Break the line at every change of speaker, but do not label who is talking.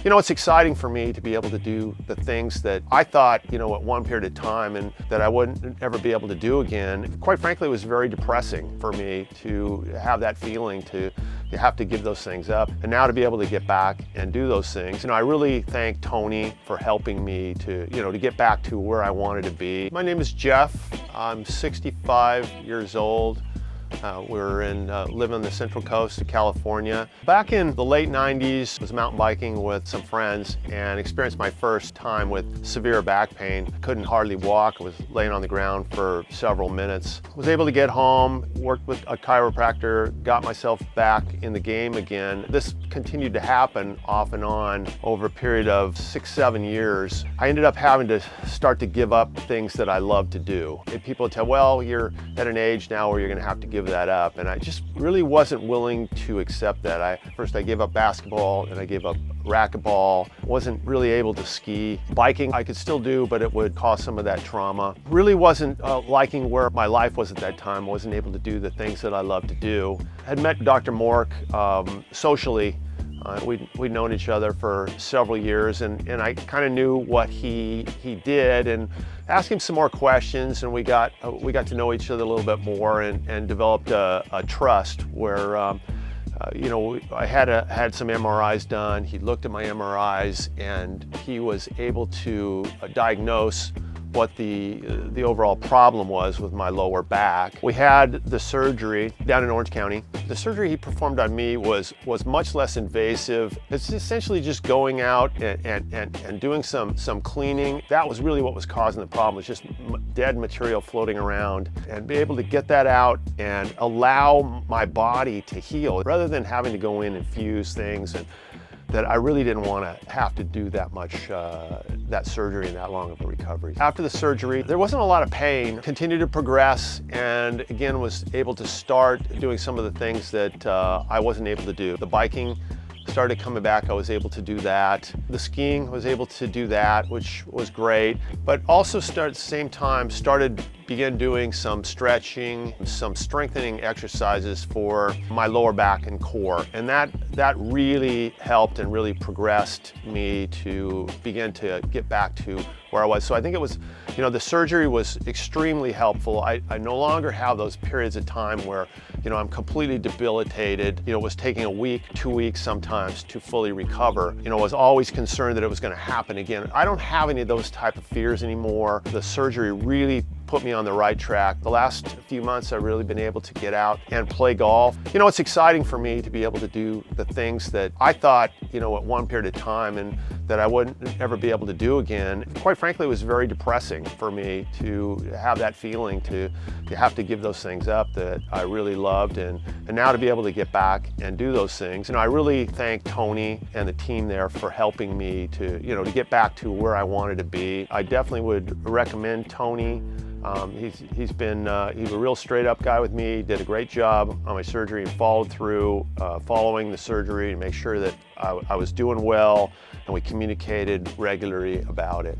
It's exciting for me to be able to do the things that I thought, at one period of time and that I wouldn't ever be able to do again. Quite frankly, it was very depressing for me to have that feeling to have to give those things up. And now to be able to get back and do those things. I really thank Tony for helping me to get back to where I wanted to be. My name is Jeff. I'm 65 years old. We're live on the Central Coast of California. Back in the late 90s, I was mountain biking with some friends and experienced my first time with severe back pain. Couldn't hardly walk. I was laying on the ground for several minutes. Was able to get home, worked with a chiropractor, got myself back in the game again. This continued to happen off and on over a period of 6-7 years. I ended up having to start to give up things that I love to do. And people would tell, well, you're at an age now where you're gonna have to give that up. And I just really wasn't willing to accept that. First I gave up basketball and I gave up racquetball. Wasn't really able to ski. Biking I could still do, but it would cause some of that trauma. Really wasn't liking where my life was at that time. Wasn't able to do the things that I love to do. Had met Dr. Mork socially. We'd known each other for several years, and I kind of knew what he did, and asked him some more questions, and we got to know each other a little bit more, and developed a trust where I had some MRIs done. He looked at my MRIs, and he was able to diagnose what the overall problem was with my lower back. We had the surgery down in Orange County. The surgery he performed on me was much less invasive. It's essentially just going out and doing some cleaning. That was really what was causing the problem. It's just dead material floating around, and be able to get that out and allow my body to heal rather than having to go in and fuse things, and that I really didn't want to have to do that much, that surgery and that long of a recovery. After the surgery, there wasn't a lot of pain. Continued to progress, and again was able to start doing some of the things that I wasn't able to do. The biking started coming back, I was able to do that. The skiing, I was able to do that, which was great. But also at the same time, began doing some stretching, some strengthening exercises for my lower back and core. And that really helped and really progressed me to begin to get back to where I was. So I think it was, the surgery was extremely helpful. I no longer have those periods of time where, I'm completely debilitated. It was taking a week, 2 weeks sometimes to fully recover. I was always concerned that it was gonna happen again. I don't have any of those type of fears anymore. The surgery really put me on the right track. The last few months I've really been able to get out and play golf. It's exciting for me to be able to do the things that I thought, at one period of time and that I wouldn't ever be able to do again. Quite frankly, it was very depressing for me to have that feeling to have to give those things up that I really loved, and now to be able to get back and do those things. And I really thank Tony and the team there for helping me to get back to where I wanted to be. I definitely would recommend Tony. He's a real straight up guy with me. Did a great job on my surgery and followed through following the surgery to make sure that I was doing well, and we communicated regularly about it.